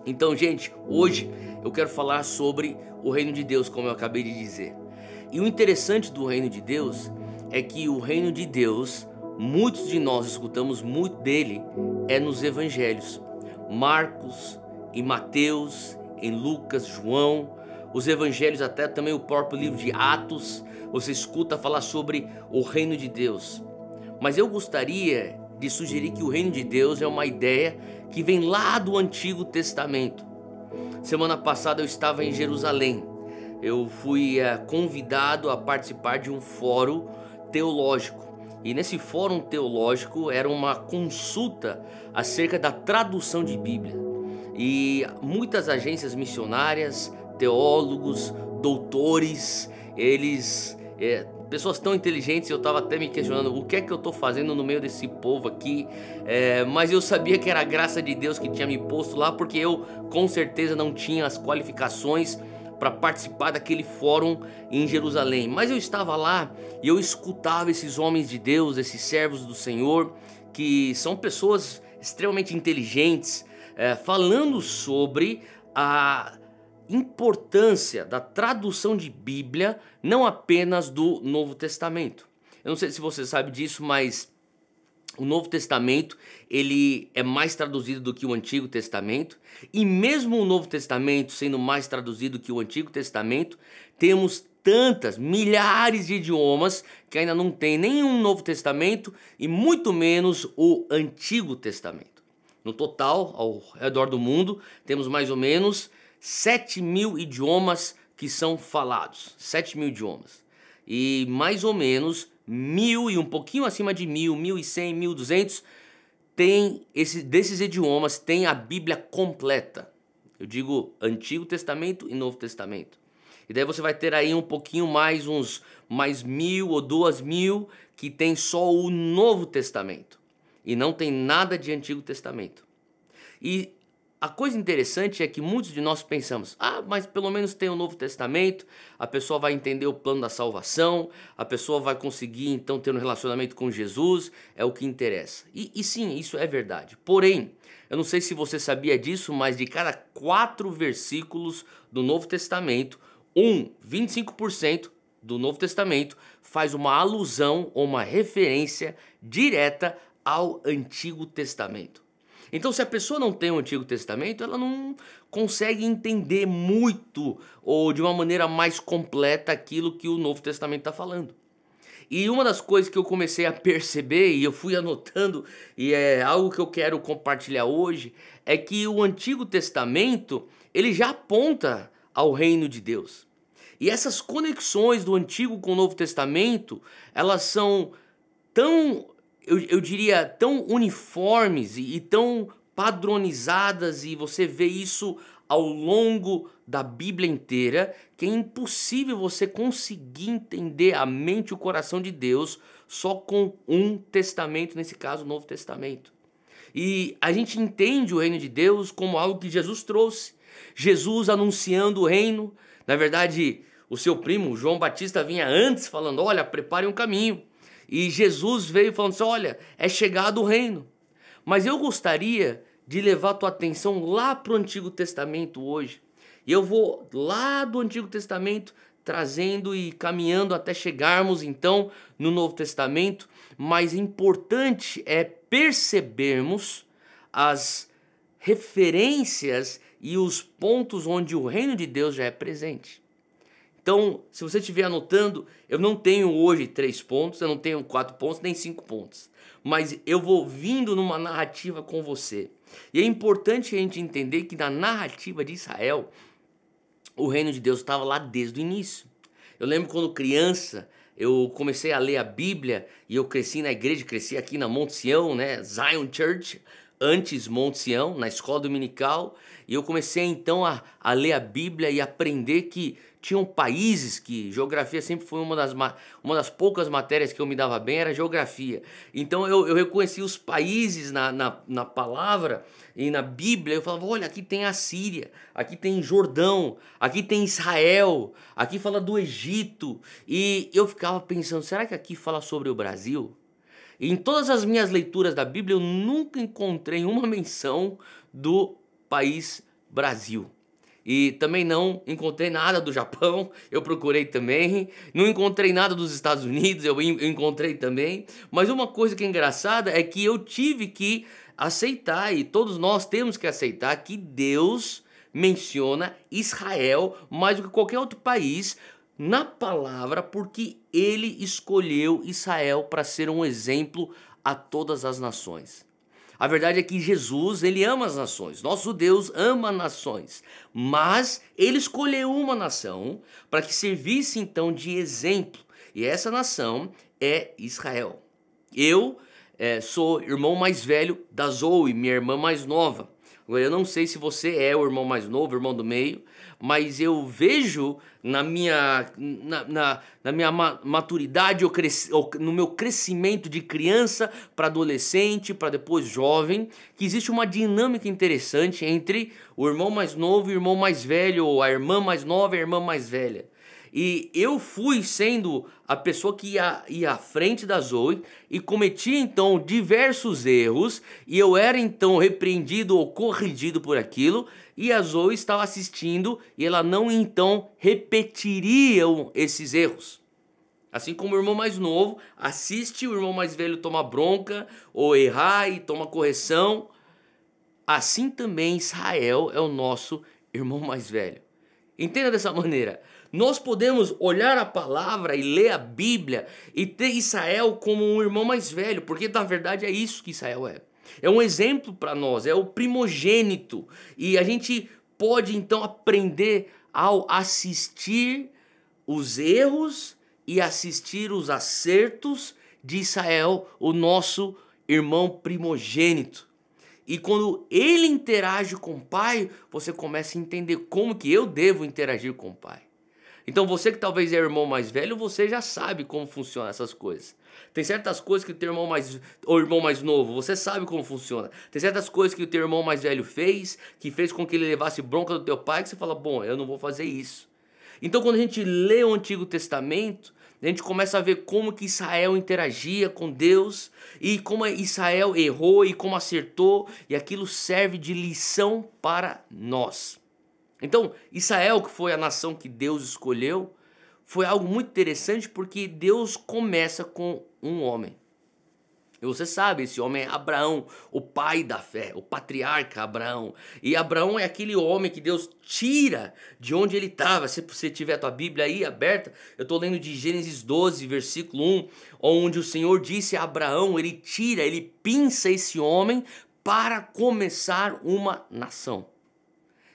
Então, gente, hoje eu quero falar sobre o reino de Deus, como eu acabei de dizer. E o interessante do reino de Deus é que o reino de Deus, muitos de nós escutamos muito dele, é nos evangelhos. Marcos, em Mateus, em Lucas, João, os evangelhos, até também o próprio livro de Atos, você escuta falar sobre o reino de Deus. Mas eu gostaria de sugerir que o reino de Deus é uma ideia que vem lá do Antigo Testamento. Semana passada eu estava em Jerusalém. Eu fui convidado a participar de um fórum teológico. E nesse fórum teológico era uma consulta acerca da tradução de Bíblia. E muitas agências missionárias, teólogos, doutores, pessoas tão inteligentes, eu estava até me questionando o que é que eu estou fazendo no meio desse povo aqui, mas eu sabia que era a graça de Deus que tinha me posto lá, porque eu com certeza não tinha as qualificações para participar daquele fórum em Jerusalém. Mas eu estava lá e eu escutava esses homens de Deus, esses servos do Senhor, que são pessoas extremamente inteligentes, falando sobre a importância da tradução de Bíblia, não apenas do Novo Testamento. Eu não sei se você sabe disso, mas o Novo Testamento ele é mais traduzido do que o Antigo Testamento, e mesmo o Novo Testamento sendo mais traduzido que o Antigo Testamento, temos tantas, milhares de idiomas que ainda não tem nenhum Novo Testamento e muito menos o Antigo Testamento. No total, ao redor do mundo, temos mais ou menos 7.000 idiomas que são falados, 7.000 idiomas, e mais ou menos 1.000 e um pouquinho acima de 1.000, 1.100, 1.200 desses idiomas tem a Bíblia completa. Eu digo Antigo Testamento e Novo Testamento. E daí você vai ter aí um pouquinho mais, mais 1.000 ou 2.000 que tem só o Novo Testamento e não tem nada de Antigo Testamento. E a coisa interessante é que muitos de nós pensamos, mas pelo menos tem o Novo Testamento, a pessoa vai entender o plano da salvação, a pessoa vai conseguir então ter um relacionamento com Jesus, é o que interessa. E sim, isso é verdade. Porém, eu não sei se você sabia disso, mas de cada 4 versículos do Novo Testamento, 25% do Novo Testamento faz uma alusão ou uma referência direta ao Antigo Testamento. Então, se a pessoa não tem o Antigo Testamento, ela não consegue entender muito ou de uma maneira mais completa aquilo que o Novo Testamento está falando. E uma das coisas que eu comecei a perceber, e eu fui anotando, e é algo que eu quero compartilhar hoje, é que o Antigo Testamento, ele já aponta ao reino de Deus. E essas conexões do Antigo com o Novo Testamento, elas são tão, eu diria, tão uniformes e tão padronizadas, e você vê isso ao longo da Bíblia inteira, que é impossível você conseguir entender a mente e o coração de Deus só com um testamento, nesse caso o Novo Testamento. E a gente entende o reino de Deus como algo que Jesus trouxe, Jesus anunciando o reino. Na verdade, o seu primo João Batista vinha antes falando, olha, prepare um caminho. E Jesus veio falando assim, olha, é chegado o reino. Mas eu gostaria de levar a tua atenção lá para o Antigo Testamento hoje. E eu vou lá do Antigo Testamento trazendo e caminhando até chegarmos então no Novo Testamento. Mas importante é percebermos as referências e os pontos onde o reino de Deus já é presente. Então, se você estiver anotando, eu não tenho hoje 3 pontos, eu não tenho 4 pontos, nem 5 pontos. Mas eu vou vindo numa narrativa com você. E é importante a gente entender que na narrativa de Israel, o reino de Deus estava lá desde o início. Eu lembro quando criança, eu comecei a ler a Bíblia e eu cresci na igreja, cresci aqui na Monte Sião, né? Zion Church, antes Monte Sião, na escola dominical. E eu comecei então a ler a Bíblia e aprender que tinham países que geografia sempre foi uma das poucas matérias que eu me dava bem, era geografia. Então eu reconheci os países na palavra e na Bíblia. Eu falava, olha, aqui tem a Síria, aqui tem Jordão, aqui tem Israel, aqui fala do Egito. E eu ficava pensando, será que aqui fala sobre o Brasil? E em todas as minhas leituras da Bíblia eu nunca encontrei uma menção do país Brasil. E também não encontrei nada do Japão, eu procurei também. Não encontrei nada dos Estados Unidos, eu encontrei também. Mas uma coisa que é engraçada é que eu tive que aceitar, e todos nós temos que aceitar, que Deus menciona Israel mais do que qualquer outro país na palavra, porque ele escolheu Israel para ser um exemplo a todas as nações. A verdade é que Jesus, ele ama as nações. Nosso Deus ama nações. Mas ele escolheu uma nação para que servisse então de exemplo. E essa nação é Israel. Eu sou irmão mais velho da Zoe, minha irmã mais nova. Agora, eu não sei se você é o irmão mais novo, o irmão do meio, mas eu vejo na minha maturidade, no meu crescimento de criança para adolescente, para depois jovem, que existe uma dinâmica interessante entre o irmão mais novo e o irmão mais velho, ou a irmã mais nova e a irmã mais velha. E eu fui sendo a pessoa que ia à frente da Zoe e cometia então diversos erros, e eu era então repreendido ou corrigido por aquilo, e a Zoe estava assistindo e ela não então repetiria esses erros. Assim como o irmão mais novo assiste o irmão mais velho tomar bronca ou errar e toma correção, assim também Israel é o nosso irmão mais velho. Entenda dessa maneira. Nós podemos olhar a palavra e ler a Bíblia e ter Israel como um irmão mais velho, porque na verdade é isso que Israel é. É um exemplo para nós, é o primogênito. E a gente pode então aprender ao assistir os erros e assistir os acertos de Israel, o nosso irmão primogênito. E quando ele interage com o pai, você começa a entender como que eu devo interagir com o pai. Então você que talvez é irmão mais velho, você já sabe como funcionam essas coisas. Tem certas coisas que o teu irmão ou irmão mais novo, você sabe como funciona. Tem certas coisas que o teu irmão mais velho fez, que fez com que ele levasse bronca do teu pai, que você fala, bom, eu não vou fazer isso. Então quando a gente lê o Antigo Testamento, a gente começa a ver como que Israel interagia com Deus e como Israel errou e como acertou, e aquilo serve de lição para nós. Então, Israel, que foi a nação que Deus escolheu, foi algo muito interessante porque Deus começa com um homem. E você sabe, esse homem é Abraão, o pai da fé, o patriarca Abraão. E Abraão é aquele homem que Deus tira de onde ele estava. Se você tiver a tua Bíblia aí aberta, eu estou lendo de Gênesis 12, versículo 1, onde o Senhor disse a Abraão, ele pinça esse homem para começar uma nação.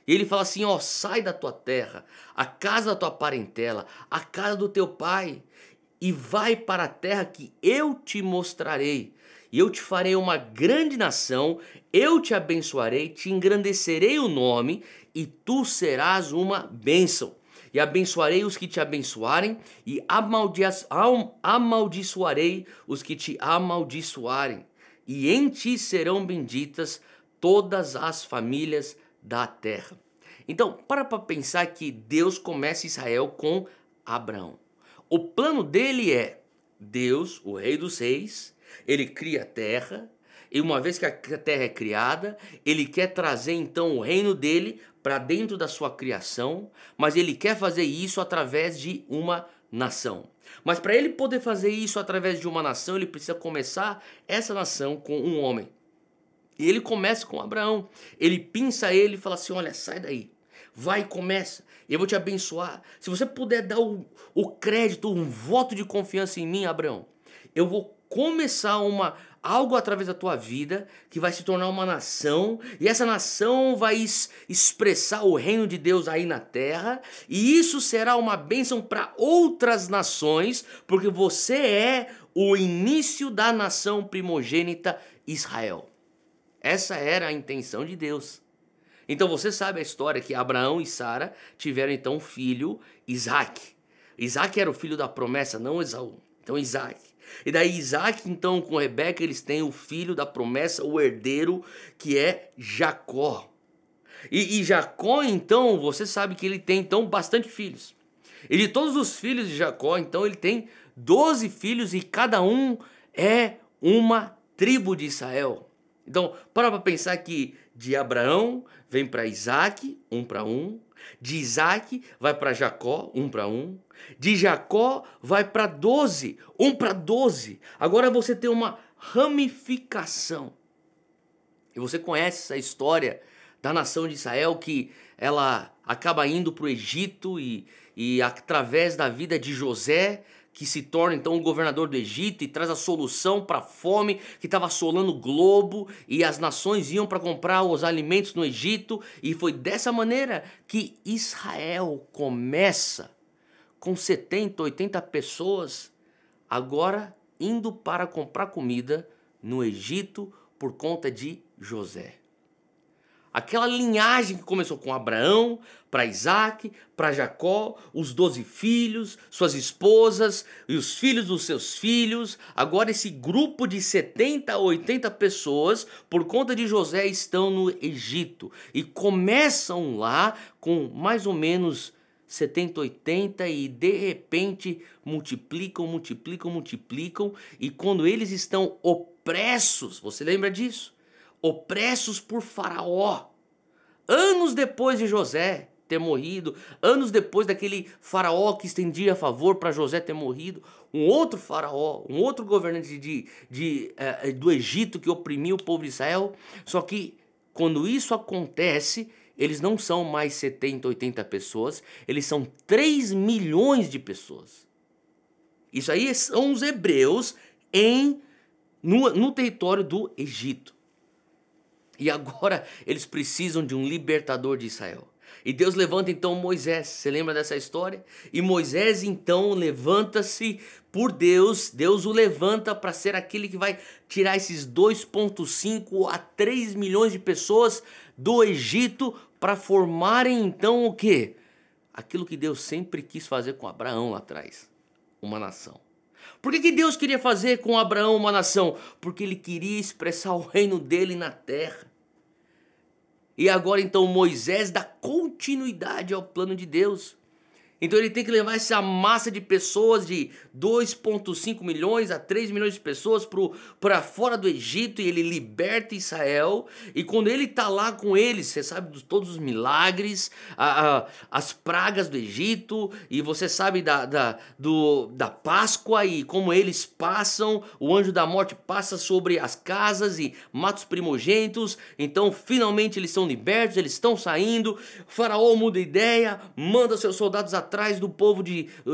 E ele fala assim, ó, sai da tua terra, a casa da tua parentela, a casa do teu pai, e vai para a terra que eu te mostrarei. E eu te farei uma grande nação, eu te abençoarei, te engrandecerei o nome, e tu serás uma bênção. E abençoarei os que te abençoarem, e amaldiçoarei os que te amaldiçoarem. E em ti serão benditas todas as famílias da terra. Então, para pensar que Deus começa Israel com Abraão. O plano dele é Deus, o rei dos reis, ele cria a terra, e uma vez que a terra é criada, ele quer trazer então o reino dele para dentro da sua criação, mas ele quer fazer isso através de uma nação. Mas para ele poder fazer isso através de uma nação, ele precisa começar essa nação com um homem. E ele começa com Abraão. Ele pinça ele e fala assim, olha, sai daí. Vai e começa. Eu vou te abençoar. Se você puder dar o crédito, um voto de confiança em mim, Abraão, eu vou começar algo através da tua vida que vai se tornar uma nação. E essa nação vai expressar o reino de Deus aí na terra. E isso será uma bênção para outras nações, porque você é o início da nação primogênita Israel. Essa era a intenção de Deus. Então você sabe a história que Abraão e Sara tiveram então um filho, Isaac. Isaac era o filho da promessa, não Esaú. Então Isaac. E daí Isaac então com Rebeca eles têm o filho da promessa, o herdeiro, que é Jacó. E Jacó então, você sabe que ele tem então bastante filhos. E de todos os filhos de Jacó, então ele tem 12 filhos e cada um é uma tribo de Israel. Então, para pensar que de Abraão vem para Isaac, 1 para 1. De Isaac vai para Jacó, 1 para 1. De Jacó vai para 12, 1 para 12. Agora você tem uma ramificação. E você conhece essa história da nação de Israel, que ela acaba indo para o Egito e através da vida de José, que se torna então o governador do Egito e traz a solução para a fome que estava assolando o globo, e as nações iam para comprar os alimentos no Egito, e foi dessa maneira que Israel começa com 70, 80 pessoas agora indo para comprar comida no Egito por conta de José. Aquela linhagem que começou com Abraão, para Isaac, para Jacó, os 12 filhos, suas esposas e os filhos dos seus filhos. Agora esse grupo de 70 a 80 pessoas, por conta de José, estão no Egito. E começam lá com mais ou menos 70, 80 e de repente multiplicam. E quando eles estão opressos, você lembra disso? Opressos por Faraó, anos depois de José ter morrido, anos depois daquele Faraó que estendia favor para José ter morrido, um outro Faraó, um outro governante do Egito que oprimiu o povo de Israel. Só que quando isso acontece, eles não são mais 70, 80 pessoas, eles são 3 milhões de pessoas. Isso aí são os hebreus no território do Egito. E agora eles precisam de um libertador de Israel. E Deus levanta então Moisés. Você lembra dessa história? E Moisés então levanta-se por Deus. Deus o levanta para ser aquele que vai tirar esses 2,5 a 3 milhões de pessoas do Egito para formarem então o quê? Aquilo que Deus sempre quis fazer com Abraão lá atrás. Uma nação. Por que Deus queria fazer com Abraão uma nação? Porque ele queria expressar o reino dele na terra. E agora então Moisés dá continuidade ao plano de Deus. Então ele tem que levar essa massa de pessoas de 2,5 milhões a 3 milhões de pessoas para fora do Egito, e ele liberta Israel. E quando ele está lá com eles, você sabe de todos os milagres, as pragas do Egito, e você sabe da Páscoa e como eles passam, o anjo da morte passa sobre as casas e mata os primogênitos. Então finalmente eles são libertos, eles estão saindo. O Faraó muda ideia, manda seus soldados atrás do povo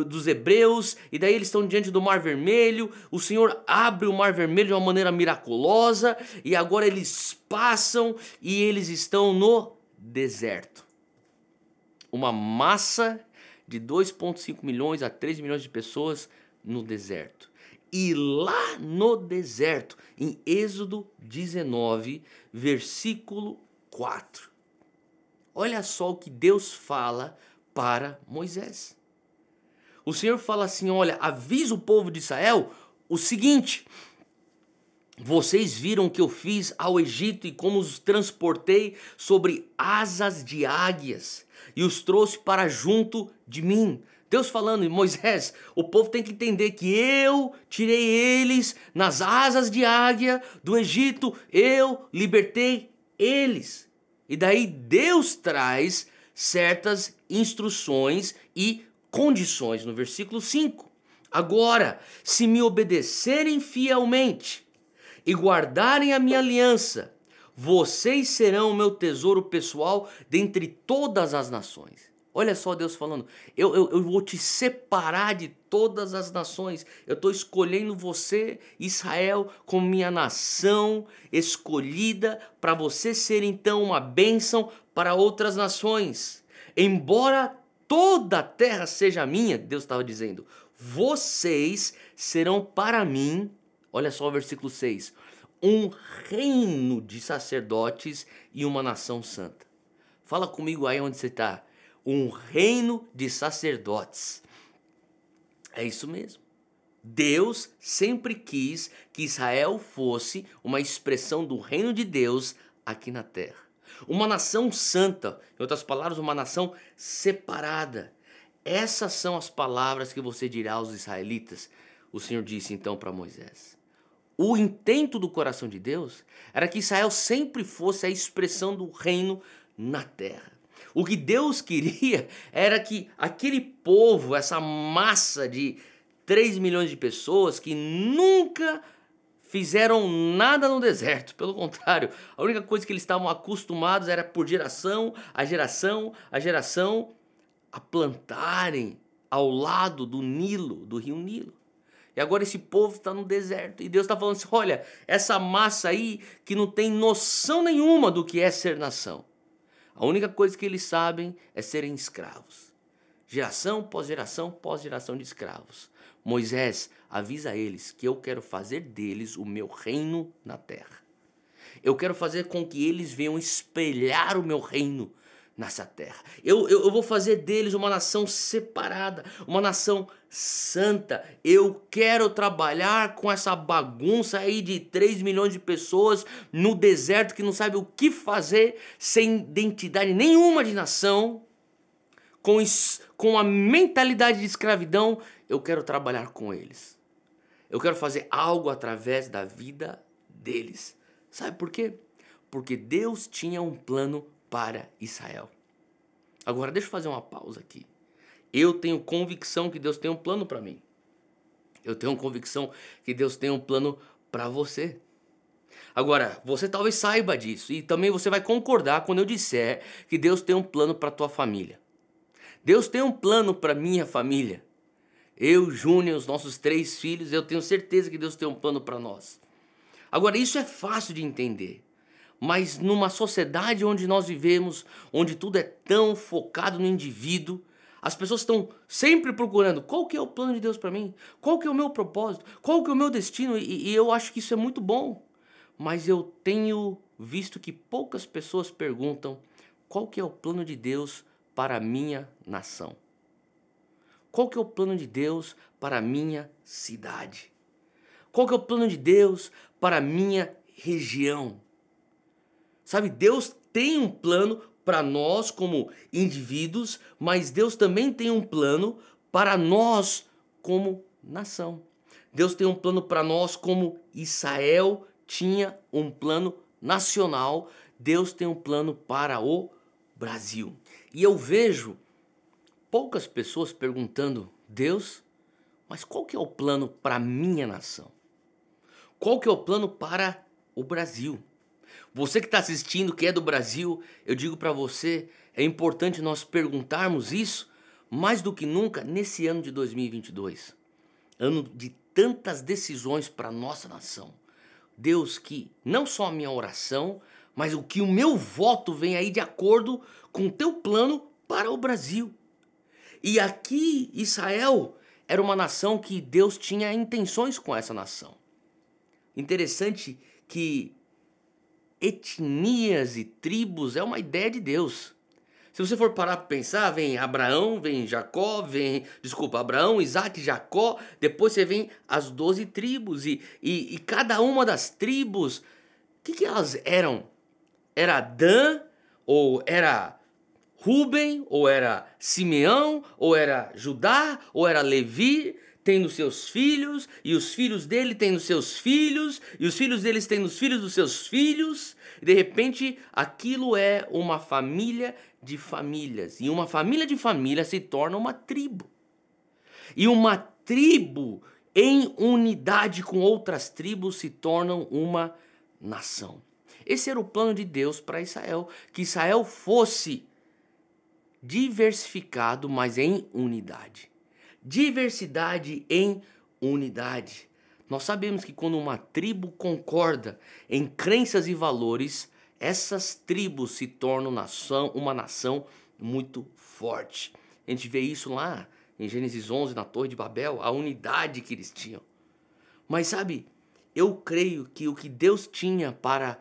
dos hebreus, e daí eles estão diante do Mar Vermelho. O Senhor abre o Mar Vermelho de uma maneira miraculosa, e agora eles passam e eles estão no deserto. Uma massa de 2,5 milhões a 3 milhões de pessoas no deserto. E lá no deserto, em Êxodo 19, versículo 4, olha só o que Deus fala para Moisés. O Senhor fala assim: olha, avisa o povo de Israel o seguinte: vocês viram o que eu fiz ao Egito e como os transportei sobre asas de águias e os trouxe para junto de mim. Deus falando: Moisés, o povo tem que entender que eu tirei eles nas asas de águia do Egito, eu libertei eles. E daí Deus traz certas instruções e condições no versículo 5. Agora, se me obedecerem fielmente e guardarem a minha aliança, vocês serão o meu tesouro pessoal dentre todas as nações. Olha só Deus falando: eu vou te separar de todas as nações. Eu estou escolhendo você, Israel, como minha nação escolhida, para você ser então uma bênção para outras nações. Embora toda a terra seja minha, Deus estava dizendo, vocês serão para mim, olha só o versículo 6, um reino de sacerdotes e uma nação santa. Fala comigo aí onde você está. Um reino de sacerdotes. É isso mesmo. Deus sempre quis que Israel fosse uma expressão do reino de Deus aqui na terra. Uma nação santa, em outras palavras, uma nação separada. Essas são as palavras que você dirá aos israelitas. O Senhor disse então para Moisés: o intento do coração de Deus era que Israel sempre fosse a expressão do reino na terra. O que Deus queria era que aquele povo, essa massa de 3 milhões de pessoas que nunca fizeram nada no deserto, pelo contrário, a única coisa que eles estavam acostumados era por geração a geração a geração a plantarem ao lado do Nilo, do rio Nilo. E agora esse povo está no deserto e Deus está falando assim, olha, essa massa aí que não tem noção nenhuma do que é ser nação. A única coisa que eles sabem é serem escravos. Geração pós geração de escravos. Moisés avisa a eles que eu quero fazer deles o meu reino na terra. Eu quero fazer com que eles venham espelhar o meu reino nessa terra. Eu vou fazer deles uma nação separada, uma nação santa. Eu quero trabalhar com essa bagunça aí de 3 milhões de pessoas no deserto que não sabe o que fazer, sem identidade nenhuma de nação, com a mentalidade de escravidão. Eu quero trabalhar com eles. Eu quero fazer algo através da vida deles. Sabe por quê? Porque Deus tinha um plano para Israel. Agora deixa eu fazer uma pausa aqui. Eu tenho convicção que Deus tem um plano para mim. Eu tenho convicção que Deus tem um plano para você. Agora, você talvez saiba disso e também você vai concordar quando eu disser que Deus tem um plano para tua família. Deus tem um plano para minha família. Eu, Júnior, os nossos 3 filhos, eu tenho certeza que Deus tem um plano para nós. Agora, isso é fácil de entender. Mas numa sociedade onde nós vivemos, onde tudo é tão focado no indivíduo, as pessoas estão sempre procurando qual que é o plano de Deus para mim, qual que é o meu propósito, qual que é o meu destino, e eu acho que isso é muito bom. Mas eu tenho visto que poucas pessoas perguntam qual que é o plano de Deus para a minha nação. Qual que é o plano de Deus para a minha cidade? Qual que é o plano de Deus para a minha região? Sabe, Deus tem um plano para nós como indivíduos, mas Deus também tem um plano para nós como nação. Deus tem um plano para nós como Israel tinha um plano nacional. Deus tem um plano para o Brasil. E eu vejo poucas pessoas perguntando, Deus, mas qual que é o plano para a minha nação? Qual que é o plano para o Brasil? Você que está assistindo, que é do Brasil, eu digo para você, é importante nós perguntarmos isso mais do que nunca nesse ano de 2022. Ano de tantas decisões para a nossa nação. Deus, que não só a minha oração, mas o que o meu voto vem aí de acordo com o teu plano para o Brasil. E aqui Israel era uma nação que Deus tinha intenções com essa nação. Interessante que etnias e tribos é uma ideia de Deus. Se você for parar para pensar, vem Abraão, vem Jacó, Abraão, Isaac, Jacó, depois você vem as 12 tribos e cada uma das tribos, o que elas eram? Era Dan, ou era Ruben, ou era Simeão, ou era Judá, ou era Levi, tendo seus filhos, e os filhos dele tendo seus filhos, e os filhos deles tendo os filhos dos seus filhos, e de repente aquilo é uma família de famílias, e uma família de famílias se torna uma tribo, e uma tribo em unidade com outras tribos se tornam uma nação. Esse era o plano de Deus para Israel, que Israel fosse diversificado, mas em unidade. Diversidade em unidade. Nós sabemos que quando uma tribo concorda em crenças e valores, essas tribos se tornam uma nação muito forte. A gente vê isso lá em Gênesis 11, na Torre de Babel, a unidade que eles tinham. Mas sabe, eu creio que o que Deus tinha para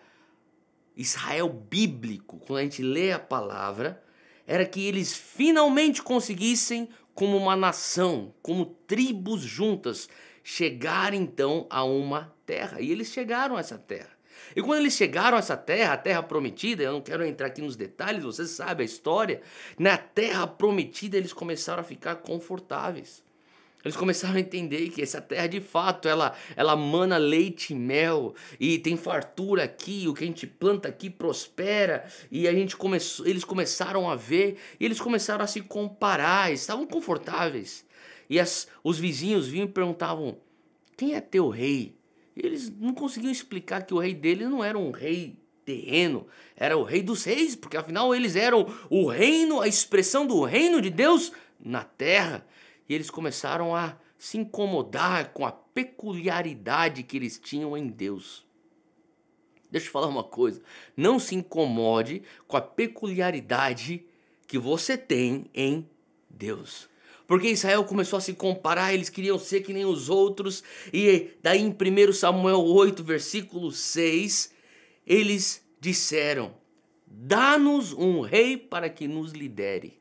Israel bíblico, quando a gente lê a palavra, era que eles finalmente conseguissem, como uma nação, como tribos juntas, chegar então a uma terra. E eles chegaram a essa terra. E quando eles chegaram a essa terra, a terra prometida, eu não quero entrar aqui nos detalhes, você sabe a história, na terra prometida eles começaram a ficar confortáveis. Eles começaram a entender que essa terra de fato ela mana leite e mel e tem fartura aqui, o que a gente planta aqui prospera. E eles começaram a ver e eles começaram a se comparar, estavam confortáveis. E os vizinhos vinham e perguntavam: quem é teu rei? E eles não conseguiam explicar que o rei deles não era um rei terreno, era o rei dos reis, porque afinal eles eram o reino, a expressão do reino de Deus na terra. E eles começaram a se incomodar com a peculiaridade que eles tinham em Deus. Deixa eu falar uma coisa, não se incomode com a peculiaridade que você tem em Deus. Porque Israel começou a se comparar, eles queriam ser que nem os outros. E daí em 1 Samuel 8, versículo 6, eles disseram: dá-nos um rei para que nos lidere.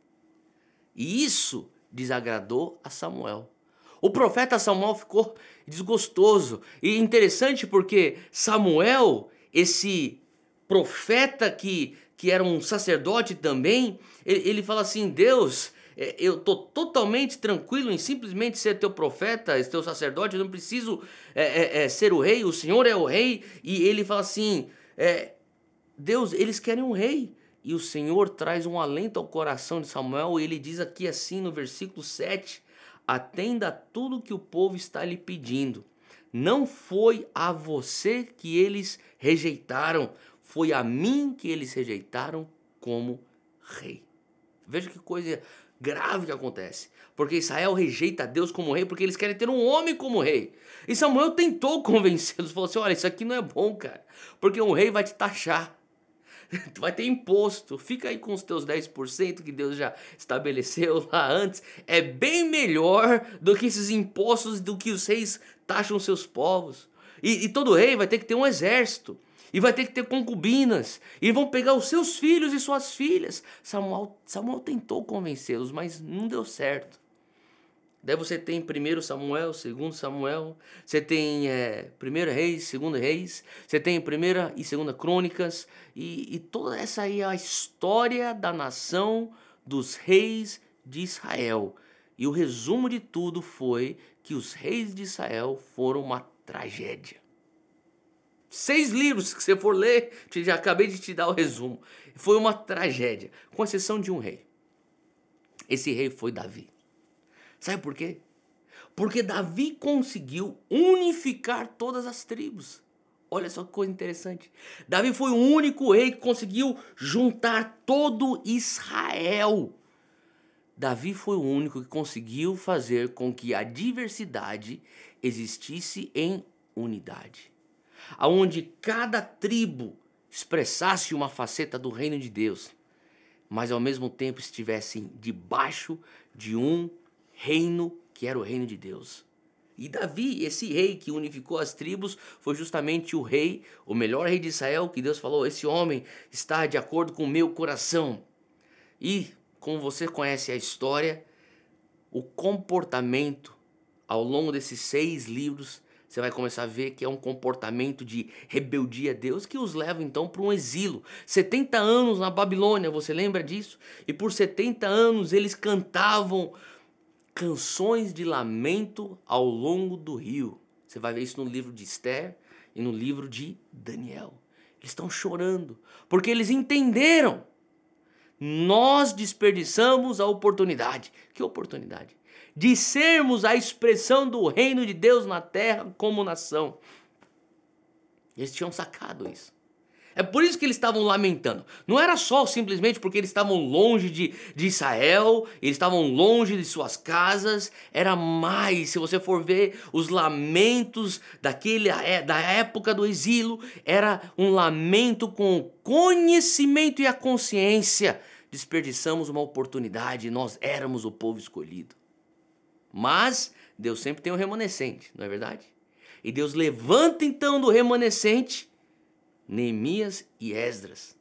E isso desagradou a Samuel. O profeta Samuel ficou desgostoso. E interessante porque Samuel, esse profeta que era um sacerdote também, ele fala assim: Deus, eu estou totalmente tranquilo em simplesmente ser teu profeta, teu sacerdote, eu não preciso ser o rei, o Senhor é o rei. E ele fala assim: Deus, eles querem um rei. E o Senhor traz um alento ao coração de Samuel, e ele diz aqui assim no versículo 7, atenda a tudo que o povo está lhe pedindo. Não foi a você que eles rejeitaram, foi a mim que eles rejeitaram como rei. Veja que coisa grave que acontece, porque Israel rejeita Deus como rei, porque eles querem ter um homem como rei. E Samuel tentou convencê-los, falou assim: olha, isso aqui não é bom, cara, porque um rei vai te taxar. Tu vai ter imposto, fica aí com os teus 10% que Deus já estabeleceu lá antes. É bem melhor do que esses impostos, do que os reis taxam seus povos. E todo rei vai ter que ter um exército, e vai ter que ter concubinas, e vão pegar os seus filhos e suas filhas. Samuel tentou convencê-los, mas não deu certo. Daí você tem 1 Samuel, 2 Samuel, você tem 1 Reis, 2 Reis, você tem 1 e 2 Crônicas, e toda essa aí é a história da nação dos reis de Israel. E o resumo de tudo foi que os reis de Israel foram uma tragédia. 6 livros que você for ler, já acabei de te dar o resumo. Foi uma tragédia, com exceção de um rei. Esse rei foi Davi. Sabe por quê? Porque Davi conseguiu unificar todas as tribos. Olha só que coisa interessante. Davi foi o único rei que conseguiu juntar todo Israel. Davi foi o único que conseguiu fazer com que a diversidade existisse em unidade. Aonde cada tribo expressasse uma faceta do reino de Deus, mas ao mesmo tempo estivessem debaixo de um reino que era o reino de Deus. E Davi, esse rei que unificou as tribos, foi justamente o rei, o melhor rei de Israel, que Deus falou: esse homem está de acordo com o meu coração. E, como você conhece a história, o comportamento ao longo desses 6 livros, você vai começar a ver que é um comportamento de rebeldia a Deus que os leva então para um exílio. 70 anos na Babilônia, você lembra disso? E por 70 anos eles cantavam canções de lamento ao longo do rio. Você vai ver isso no livro de Esther e no livro de Daniel. Eles estão chorando porque eles entenderam. Nós desperdiçamos a oportunidade. Que oportunidade? De sermos a expressão do reino de Deus na terra como nação. Eles tinham sacado isso. É por isso que eles estavam lamentando. Não era só simplesmente porque eles estavam longe de Israel, eles estavam longe de suas casas. Era mais, se você for ver os lamentos da época do exílio, era um lamento com o conhecimento e a consciência. Desperdiçamos uma oportunidade, nós éramos o povo escolhido. Mas Deus sempre tem um remanescente, não é verdade? E Deus levanta então do remanescente Neemias e Esdras.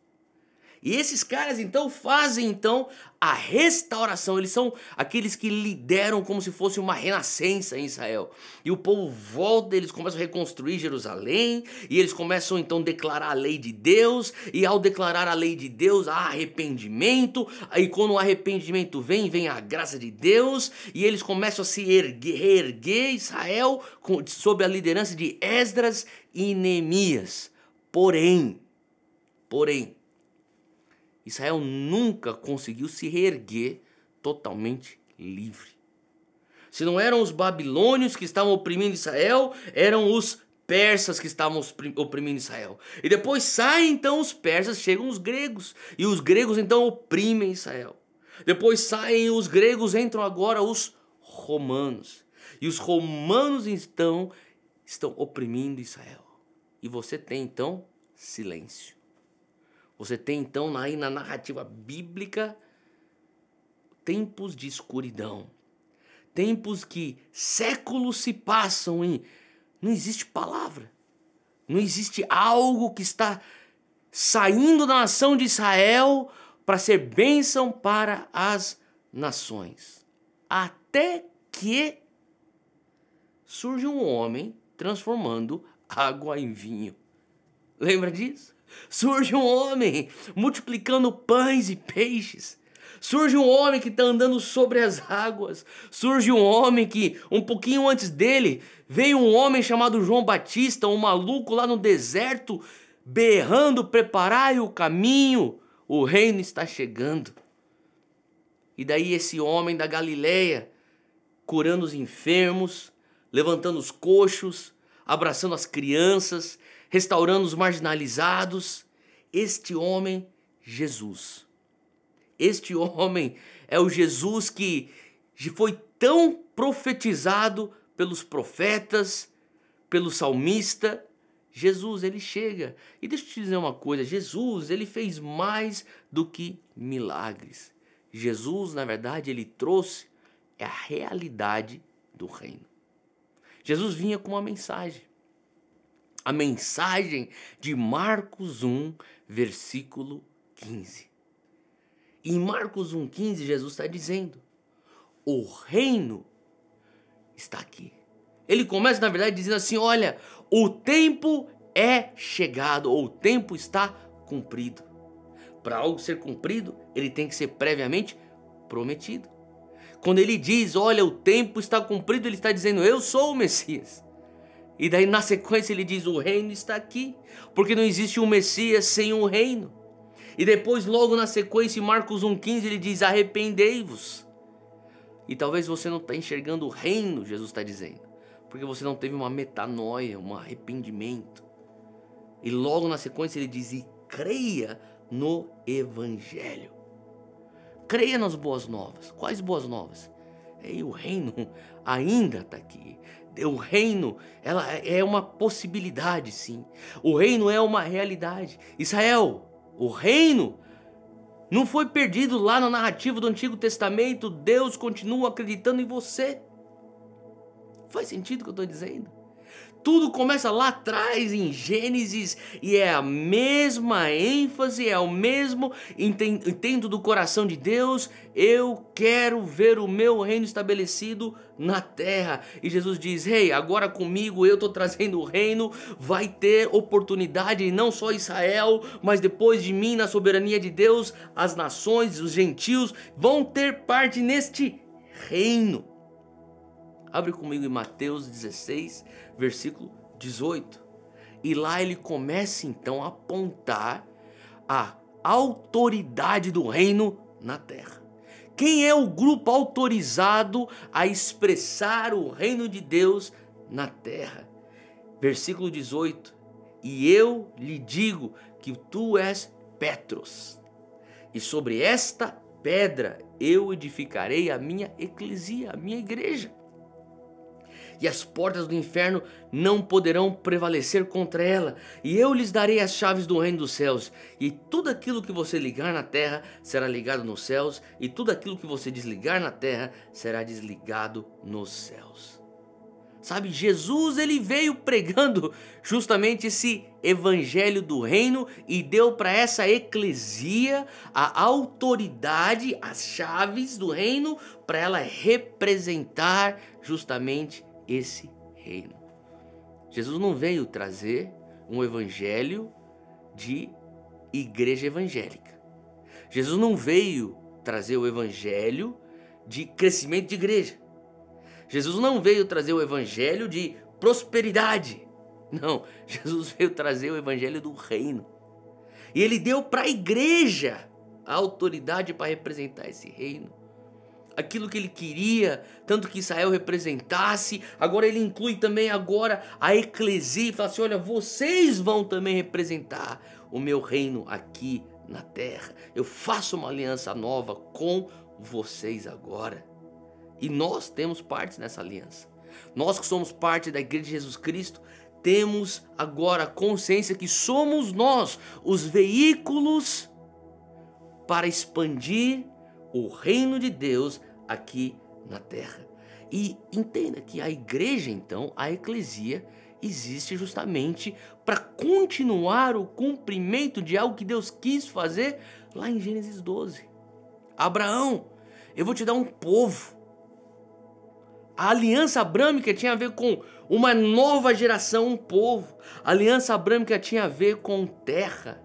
E esses caras então fazem então a restauração. Eles são aqueles que lideram como se fosse uma renascença em Israel. E o povo volta, eles começam a reconstruir Jerusalém. E eles começam então a declarar a lei de Deus. E ao declarar a lei de Deus há arrependimento. Aí quando o arrependimento vem a graça de Deus. E eles começam a se reerguer Israel sob a liderança de Esdras e Neemias. Porém, Israel nunca conseguiu se reerguer totalmente livre. Se não eram os babilônios que estavam oprimindo Israel, eram os persas que estavam oprimindo Israel. E depois saem então os persas, chegam os gregos. E os gregos então oprimem Israel. Depois saem os gregos, entram agora os romanos. E os romanos então estão oprimindo Israel. E você tem então silêncio. Você tem então aí na narrativa bíblica tempos de escuridão. Tempos que séculos se passam e não existe palavra. Não existe algo que está saindo da nação de Israel para ser bênção para as nações. Até que surge um homem transformando água em vinho. Lembra disso? Surge um homem multiplicando pães e peixes. Surge um homem que está andando sobre as águas. Surge um homem que, um pouquinho antes dele, veio um homem chamado João Batista, um maluco lá no deserto, berrando: preparai o caminho, o reino está chegando. E daí esse homem da Galileia, curando os enfermos, levantando os coxos, abraçando as crianças, restaurando os marginalizados. Este homem, Jesus. Este homem é o Jesus que foi tão profetizado pelos profetas, pelo salmista. Jesus, ele chega. E deixa eu te dizer uma coisa, Jesus, ele fez mais do que milagres. Jesus, na verdade, ele trouxe a realidade do reino. Jesus vinha com uma mensagem. A mensagem de Marcos 1, versículo 15. E em Marcos 1,15, Jesus está dizendo: o reino está aqui. Ele começa, na verdade, dizendo assim: olha, o tempo é chegado, ou o tempo está cumprido. Para algo ser cumprido, ele tem que ser previamente prometido. Quando ele diz: olha, o tempo está cumprido, ele está dizendo: eu sou o Messias. E daí na sequência ele diz: o reino está aqui. Porque não existe um Messias sem um reino. E depois logo na sequência em Marcos 1,15 ele diz: arrependei-vos. E talvez você não está enxergando o reino, Jesus está dizendo, porque você não teve uma metanoia, um arrependimento. E logo na sequência ele diz: e creia no Evangelho. Creia nas boas novas. Quais boas novas? O reino ainda está aqui. O reino, ela é uma possibilidade, sim. O reino é uma realidade. Israel, o reino não foi perdido lá na narrativa do Antigo Testamento. Deus continua acreditando em você. Faz sentido o que eu estou dizendo? Tudo começa lá atrás em Gênesis e é a mesma ênfase, é o mesmo intento do coração de Deus. Eu quero ver o meu reino estabelecido na terra. E Jesus diz: ei, agora comigo eu estou trazendo o reino. Vai ter oportunidade, e não só Israel, mas depois de mim, na soberania de Deus, as nações, os gentios vão ter parte neste reino. Abre comigo em Mateus 16, versículo 18. E lá ele começa então a apontar a autoridade do reino na terra. Quem é o grupo autorizado a expressar o reino de Deus na terra? Versículo 18. E eu lhe digo que tu és Petros, e sobre esta pedra eu edificarei a minha eclesia, a minha igreja. E as portas do inferno não poderão prevalecer contra ela. E eu lhes darei as chaves do reino dos céus. E tudo aquilo que você ligar na terra será ligado nos céus. E tudo aquilo que você desligar na terra será desligado nos céus. Sabe, Jesus ele veio pregando justamente esse evangelho do reino e deu para essa eclesia a autoridade, as chaves do reino para ela representar justamente esse reino. Jesus não veio trazer um evangelho de igreja evangélica. Jesus não veio trazer o evangelho de crescimento de igreja. Jesus não veio trazer o evangelho de prosperidade. Não, Jesus veio trazer o evangelho do reino. E ele deu para a igreja a autoridade para representar esse reino. Aquilo que ele queria, tanto que Israel representasse, agora ele inclui também agora a eclesia e fala assim, olha, vocês vão também representar o meu reino aqui na terra. Eu faço uma aliança nova com vocês agora. E nós temos parte nessa aliança. Nós que somos parte da Igreja de Jesus Cristo, temos agora a consciência que somos nós os veículos para expandir o reino de Deus aqui na terra. E entenda que a igreja, então, a eclesia, existe justamente para continuar o cumprimento de algo que Deus quis fazer lá em Gênesis 12. Abraão, eu vou te dar um povo. A aliança abrâmica tinha a ver com uma nova geração, um povo. A aliança abrâmica tinha a ver com terra.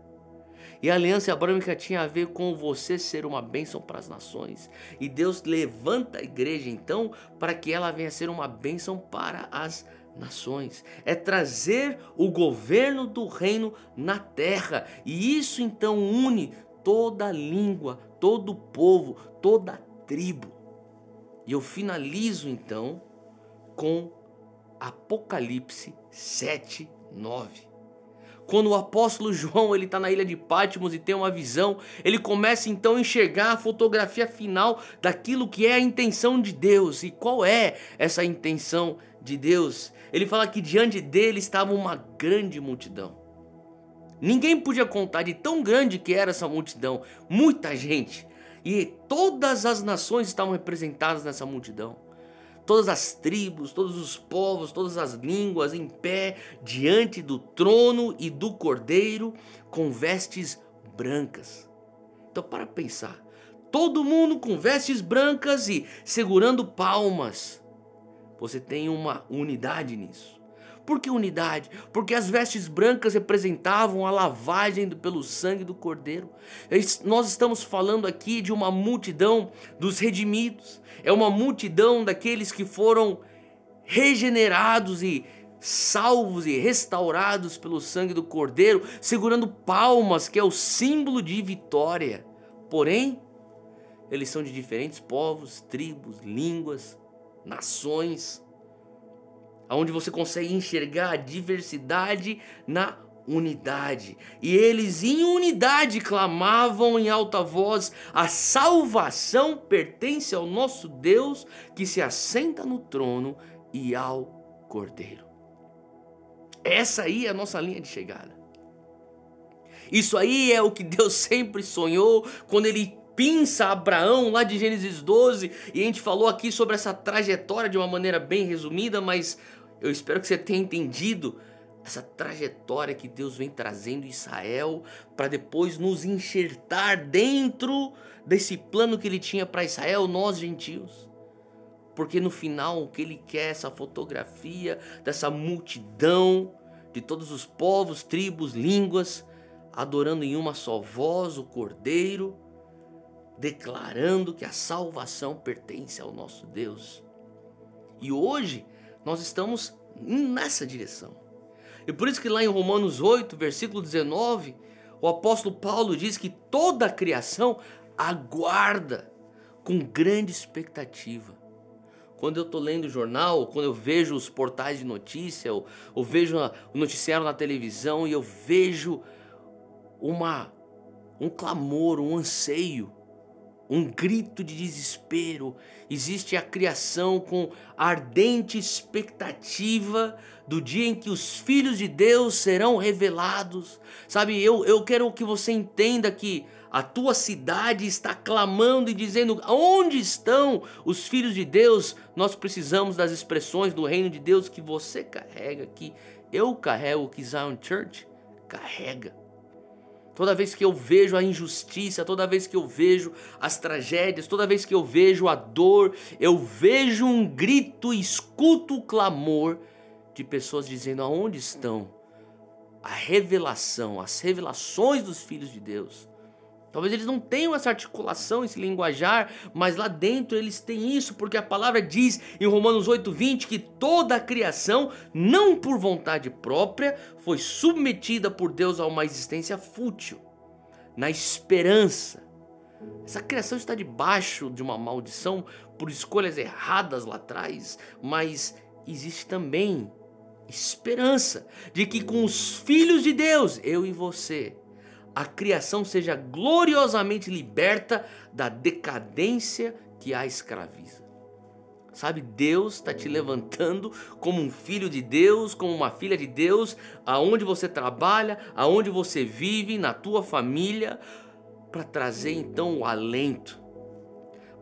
E a aliança abrâmica tinha a ver com você ser uma bênção para as nações. E Deus levanta a igreja então para que ela venha ser uma bênção para as nações. É trazer o governo do reino na terra. E isso então une toda língua, todo povo, toda tribo. E eu finalizo então com Apocalipse 7:9. Quando o apóstolo João ele está na ilha de Patmos e tem uma visão, ele começa então a enxergar a fotografia final daquilo que é a intenção de Deus. E qual é essa intenção de Deus? Ele fala que diante dele estava uma grande multidão. Ninguém podia contar de tão grande que era essa multidão, muita gente. E todas as nações estavam representadas nessa multidão. Todas as tribos, todos os povos, todas as línguas em pé diante do trono e do cordeiro com vestes brancas. Então para pensar, todo mundo com vestes brancas e segurando palmas. Você tem uma unidade nisso. Por que unidade? Porque as vestes brancas representavam a lavagem pelo sangue do Cordeiro. Nós estamos falando aqui de uma multidão dos redimidos. É uma multidão daqueles que foram regenerados e salvos e restaurados pelo sangue do Cordeiro, segurando palmas, que é o símbolo de vitória. Porém, eles são de diferentes povos, tribos, línguas, nações, onde você consegue enxergar a diversidade na unidade. E eles em unidade clamavam em alta voz: a salvação pertence ao nosso Deus que se assenta no trono e ao Cordeiro. Essa aí é a nossa linha de chegada. Isso aí é o que Deus sempre sonhou quando ele pinça Abraão lá de Gênesis 12, e a gente falou aqui sobre essa trajetória de uma maneira bem resumida, mas eu espero que você tenha entendido essa trajetória que Deus vem trazendo Israel para depois nos enxertar dentro desse plano que ele tinha para Israel, nós gentios. Porque no final o que ele quer é essa fotografia dessa multidão de todos os povos, tribos, línguas, adorando em uma só voz o Cordeiro, declarando que a salvação pertence ao nosso Deus. E hoje nós estamos nessa direção. E por isso que lá em Romanos 8, versículo 19, o apóstolo Paulo diz que toda a criação aguarda com grande expectativa. Quando eu estou lendo o jornal, quando eu vejo os portais de notícia, ou vejo o noticiário na televisão e eu vejo um clamor, um anseio um grito de desespero, existe a criação com ardente expectativa do dia em que os filhos de Deus serão revelados. Sabe, eu quero que você entenda que a tua cidade está clamando e dizendo: onde estão os filhos de Deus? Nós precisamos das expressões do reino de Deus que você carrega, que eu carrego, que Zion Church carrega. Toda vez que eu vejo a injustiça, toda vez que eu vejo as tragédias, toda vez que eu vejo a dor, eu vejo um grito, escuto o clamor de pessoas dizendo: aonde estão a revelação, as revelações dos filhos de Deus? Talvez eles não tenham essa articulação, esse linguajar, mas lá dentro eles têm isso, porque a palavra diz em Romanos 8:20 que toda a criação, não por vontade própria, foi submetida por Deus a uma existência fútil, na esperança. Essa criação está debaixo de uma maldição por escolhas erradas lá atrás, mas existe também esperança de que com os filhos de Deus, eu e você, a criação seja gloriosamente liberta da decadência que a escraviza. Sabe, Deus está te levantando como um filho de Deus, como uma filha de Deus, aonde você trabalha, aonde você vive, na tua família, para trazer então o alento,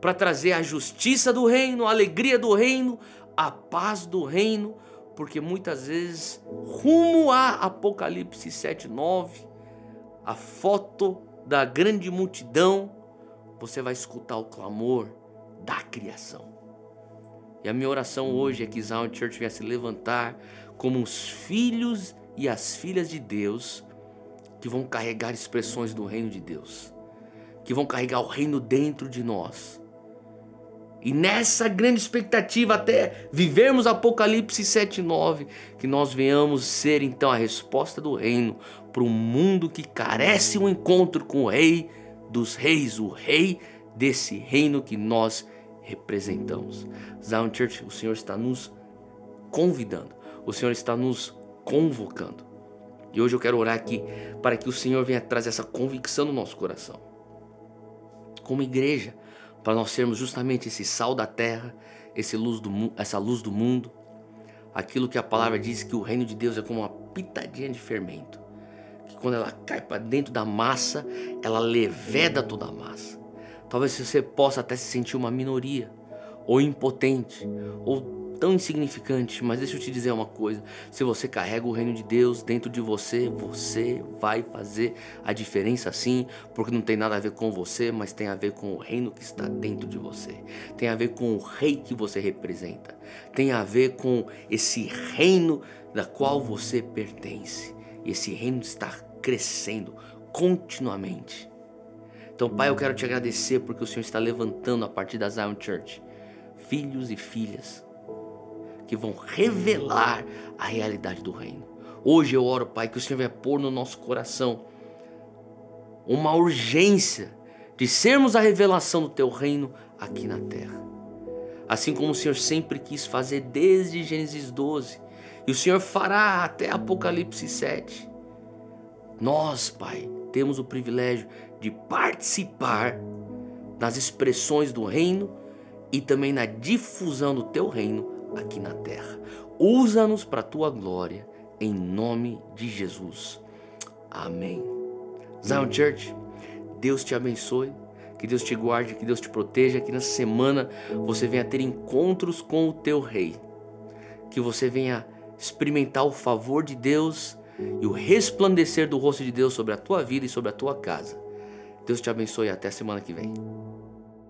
para trazer a justiça do reino, a alegria do reino, a paz do reino, porque muitas vezes, rumo a Apocalipse 7:9, a foto da grande multidão, você vai escutar o clamor da criação. E a minha oração hoje é que Zion Church venha se levantar como os filhos e as filhas de Deus, que vão carregar expressões do reino de Deus, que vão carregar o reino dentro de nós. E nessa grande expectativa, até vivermos Apocalipse 7:9, que nós venhamos ser então a resposta do reino para um mundo que carece um encontro com o Rei dos Reis, o Rei desse reino que nós representamos. Zion Church, o Senhor está nos convidando, o Senhor está nos convocando. E hoje eu quero orar aqui para que o Senhor venha trazer essa convicção no nosso coração, como igreja, para nós sermos justamente esse sal da terra, essa luz do mundo. Aquilo que a palavra diz, que o reino de Deus é como uma pitadinha de fermento, que quando ela cai para dentro da massa, ela leveda toda a massa. Talvez você possa até se sentir uma minoria, ou impotente, ou tão insignificante, mas deixa eu te dizer uma coisa: se você carrega o reino de Deus dentro de você, você vai fazer a diferença sim, porque não tem nada a ver com você, mas tem a ver com o reino que está dentro de você, tem a ver com o rei que você representa, tem a ver com esse reino da qual você pertence. E esse reino está crescendo continuamente. Então, Pai, eu quero te agradecer porque o Senhor está levantando a partir da Zion Church filhos e filhas que vão revelar a realidade do reino. Hoje eu oro, Pai, que o Senhor vai pôr no nosso coração uma urgência de sermos a revelação do Teu reino aqui na terra. Assim como o Senhor sempre quis fazer desde Gênesis 12, e o Senhor fará até Apocalipse 7. Nós, Pai, temos o privilégio de participar nas expressões do reino e também na difusão do Teu reino aqui na terra. Usa-nos para a Tua glória, em nome de Jesus. Amém. Zion Church, Deus te abençoe, que Deus te guarde, que Deus te proteja, que nessa semana você venha ter encontros com o Teu Rei, que você venha experimentar o favor de Deus e o resplandecer do rosto de Deus sobre a tua vida e sobre a tua casa. Deus te abençoe e até semana que vem.